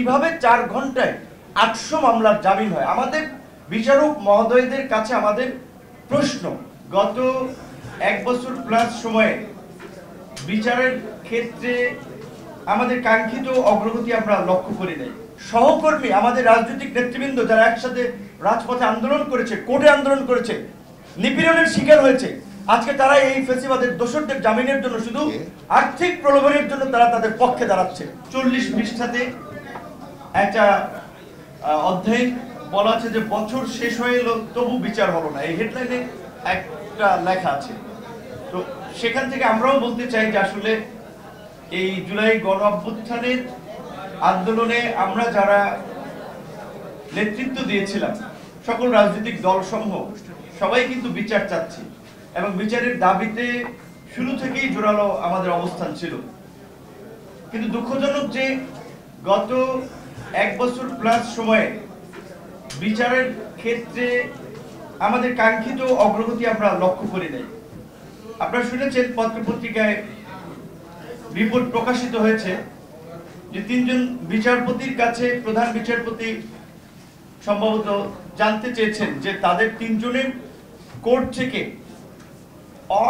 কিভাবে 4 ঘন্টায় 800 মামলার জামিন হয়? আমাদের বিচারক মহোদয়দের কাছে আমাদের প্রশ্ন, গত 1 বছর প্লাস সময়ে বিচারের ক্ষেত্রে আমাদের কাঙ্ক্ষিত অগ্রগতি আমরা লক্ষ্য করি নাই। সহকর্মী আমাদের রাজনৈতিক নেতৃবৃন্দ যারা একসাথে রাজপথে আন্দোলন করেছে, কোর্টে আন্দোলন করেছে, নিপীড়নের শিকার হয়েছে, আজকে তারা এই ফেসিবাদের দোষরদের জামিনের জন্য শুধু আর্থিক প্রলোভনের জন্য তারা তাদের পক্ষে দাঁড়াচ্ছে। 40 পৃষ্ঠাতে একটা অধ্যায় বলা আছে যে বছর শেষ হয়ে এলো তবু বিচার হলো না, এই হেডলাইনে একটা লেখা আছে। তো সেখান থেকে আমরাও বলতে চাই যে আসলে এই জুলাই গণ অভ্যুত্থানের আন্দোলনে আমরা যারা নেতৃত্ব দিয়েছিলাম, সকল রাজনৈতিক দলসমূহ সবাই কিন্তু বিচার চাচ্ছি এবং বিচারের দাবিতে শুরু থেকেই জোরালো আমাদের অবস্থান ছিল। কিন্তু দুঃখজনক যে গত 1 বছর প্লাস সময়ে বিচারের ক্ষেত্রে আমাদের কাঙ্ক্ষিত অগ্রগতি আমরা লক্ষ্য করি নাই। আপনারা শুনেছেন পত্রপত্রিকায় রিপোর্ট প্রকাশিত হয়েছে যে 3 জন বিচারপতির কাছে প্রধান বিচারপতি সম্ভবত জানতে চেয়েছেন যে তাদের 3 জনের কোর্ট থেকে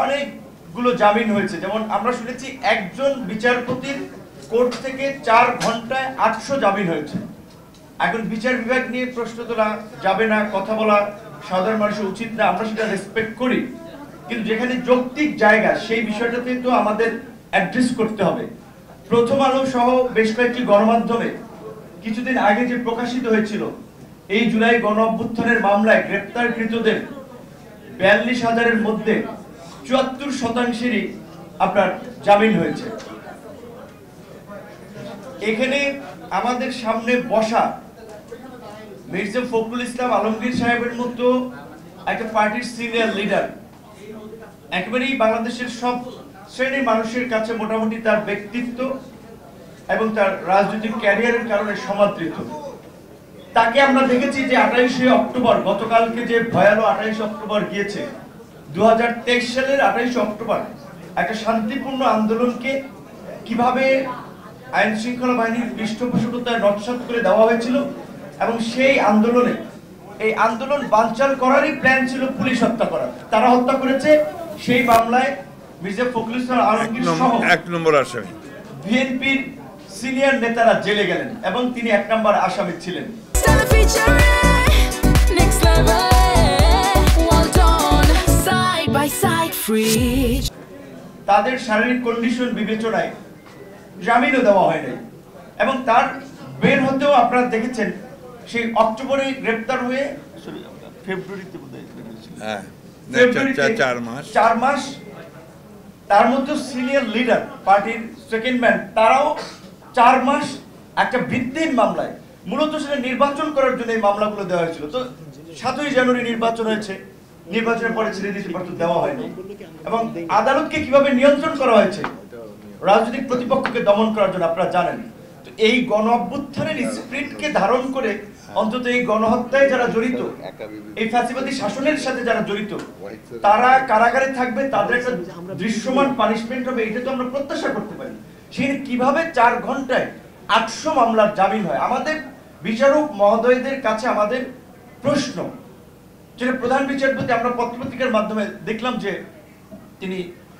অনেকগুলো জামিন হয়েছে। যেমন আমরা শুনেছি একজন বিচারপতির কোর্ট থেকে 4 ঘন্টায় 800 জামিন হয়েছে। এখন বিচার বিভাগ নিয়ে প্রশ্ন তোলা যাবে না, কথা বলা সাধারণ মানুষের উচিত না, আমরা সেটা রেসপেক্ট করি, কিন্তু যেখানে যৌক্তিক জায়গা সেই বিষয়টাতে তো আমাদের অ্যাড্রেস করতে হবে। প্রথম আলো সহ বেশ কয়েকটি গণমাধ্যমে কিছুদিন আগে যে প্রকাশিত হয়েছিল এই জুলাই গণ অভ্যুত্থানের মামলায় গ্রেপ্তারকৃতদের 42,000-এর মধ্যে 74%-ই আপনার জামিন হয়েছে। এখানে আমাদের সামনে বসা মির্জা ফখরুল ইসলাম আলমগীর সাহেবের মতো একটা পার্টির সিনিয়র লিডার, একেবারেই বাংলাদেশের সব শ্রেণীর মানুষের কাছে মোটামুটি তার ব্যক্তিত্ব এবং তার রাজনৈতিক ক্যারিয়ারের কারণে সমাদৃত। তাকে আমরা দেখেছি যে 28শে অক্টোবর, গতকালকে যে ভয়াবহ 28শে অক্টোবর গিয়েছে, 2023 সালের 28শে অক্টোবর একটা শান্তিপূর্ণ আন্দোলনকে কিভাবে আইন শৃঙ্খলা বাহিনীর পৃষ্ঠপোষকতায় নকশাত করে দেওয়া হয়েছিল এবং সেই আন্দোলনে এই আন্দোলন বানচাল করারই প্ল্যান ছিল পুলিশ হত্যা করার। তারা হত্যা করেছে। সেই মামলায় মির্জা ফখরুল ইসলাম আলমগীর সহ 1 নম্বর আসামি বিএনপির সিনিয়র নেতারা জেলে গেলেন এবং তিনি 1 নম্বর আসামি ছিলেন। তাদের শারীরিক কন্ডিশন বিবেচনায় জামিনও দেওয়া হয় নাই এবং তার বের হতেও আপনারা দেখেছেন সেই অক্টোবরে গ্রেপ্তার হয়ে ফেব্রুয়ারিতে 4 মাস তার মধ্যে সিনিয়র লিডার পার্টির সেকেন্ড ম্যান তারাও 4 মাস একটা ভিত্তিহীন মামলায়, মূলত সেটা নির্বাচন করার জন্য এই মামলাগুলো দেওয়া হয়েছিল। তো 7ই জানুয়ারি নির্বাচন হয়েছে, নির্বাচনের পরে ছেড়ে দিতে পারত, দেওয়া হয়নি। এবং আদালতকে কিভাবে নিয়ন্ত্রণ করা হয়েছে রাজনৈতিক প্রতিপক্ষকে দমন করার জন্য আপনারা জানেন। তো এই গণ অভ্যুত্থানের স্পিরিটকে ধারণ করে অন্তত এই গণহত্যায় যারা জড়িত, এই ফ্যাসিবাদী শাসনের সাথে যারা জড়িত, তারা কারাগারে থাকবে, তাদের একটা দৃশ্যমান পানিশমেন্ট হবে, এটা তো আমরা প্রত্যাশা করতে পারি। সেই কিভাবে 4 ঘন্টায় 800 মামলার জামিন হয়? আমাদের বিচারক মহোদয়দের কাছে আমাদের প্রশ্ন, যেটা প্রধান বিচারপতি আমরা পত্রপত্রিকার মাধ্যমে দেখলাম যে তিনি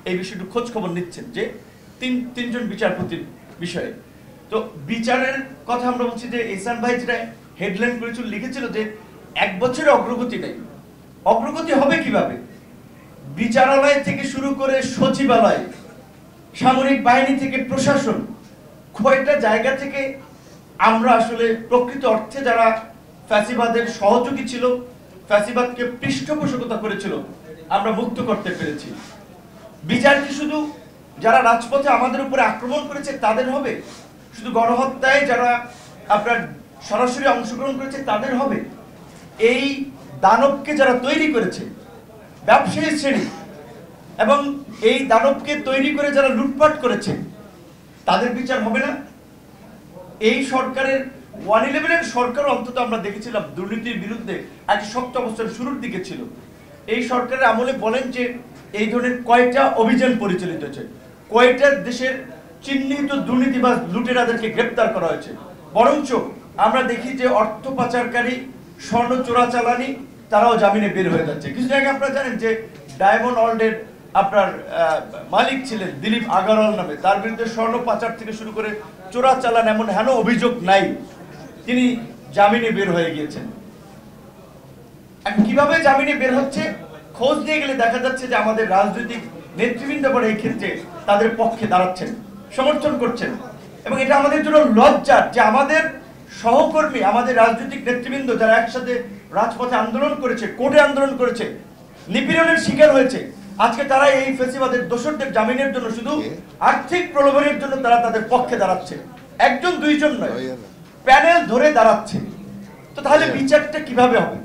এই বিষয়টি খোঁজ খবর নিচ্ছেন যে 3 জন বিচারপতির বিষয়ে। তো বিচারের কথা আমরা বলছি যে ইহসান ভাই যেটা হেডলাইন করেছিল, লিখেছিল যে 1 বছরের অগ্রগতি নেই। অগ্রগতি হবে কিভাবে? বিচারালয় থেকে শুরু করে সচিবালয়, সামরিক বাহিনী থেকে প্রশাসন, কয়টা জায়গা থেকে আমরা আসলে প্রকৃত অর্থে যারা ফ্যাসিবাদের সহযোগী ছিল, ফ্যাসিবাদকে পৃষ্ঠপোষকতা করেছিল, আমরা মুক্ত করতে পেরেছি। বিচার কি শুধু যারা রাজপথে আমাদের উপরে আক্রমণ করেছে তাদের হবে? শুধু গণহত্যায় যারা আপনার সরাসরি অংশগ্রহণ করেছে তাদের হবে? এই দানবকে যারা তৈরি করেছে, ব্যবসায়ী শ্রেণী, এবং এই দানবকে তৈরি করে যারা লুটপাট করেছে, তাদের বিচার হবে না? এই সরকারের 111-এর সরকার অন্তত আমরা দেখেছিলাম দুর্নীতির বিরুদ্ধে এক শক্ত অবস্থান শুরুর দিকে ছিল। এই সরকারের আমলে বলেন যে এই ধরনের কয়টা অভিযান পরিচালিত হয়েছে, কয়টা দেশের চিহ্নিত দুর্নীতিবাজ লুটেরাদেরকে গ্রেপ্তার করা হয়েছে, বরঞ্চ আমরা দেখি যে অর্থ পাচারকারী, স্বর্ণ চোরাচালানি তারাও জামিনে বের হয়ে যাচ্ছে। কিছু জায়গায় আপনারা জানেন যে ডায়মন্ড ওয়ার্ল্ডের আপনার মালিক ছিলেন দিলীপ আগারওয়াল নামে, তার বিরুদ্ধে স্বর্ণ পাচার থেকে শুরু করে চোরাচালান এমন হেন অভিযোগ নাই, তিনি জামিনে বের হয়ে গিয়েছেন। কিভাবে জামিনে বের হচ্ছে খোঁজ দিয়ে গেলে দেখা যাচ্ছে যে আমাদের রাজনৈতিক নেতৃবৃন্দ পরে এই ক্ষেত্রে তাদের পক্ষে দাঁড়াচ্ছেন, সমর্থন করছেন। এবং এটা আমাদের জন্য লজ্জার যে আমাদের সহকর্মী, আমাদের রাজনৈতিক নেতৃবৃন্দ যারা একসাথে রাজপথে আন্দোলন করেছে, কোর্টে আন্দোলন করেছে, নিপীড়নের শিকার হয়েছে, আজকে তারা এই ফেসিবাদের দোষরদের জামিনের জন্য শুধু আর্থিক প্রলোভনের জন্য তারা তাদের পক্ষে দাঁড়াচ্ছে। একজন দুইজন নয়, প্যানেল ধরে দাঁড়াচ্ছে। তো তাহলে বিচারটা কিভাবে হবে?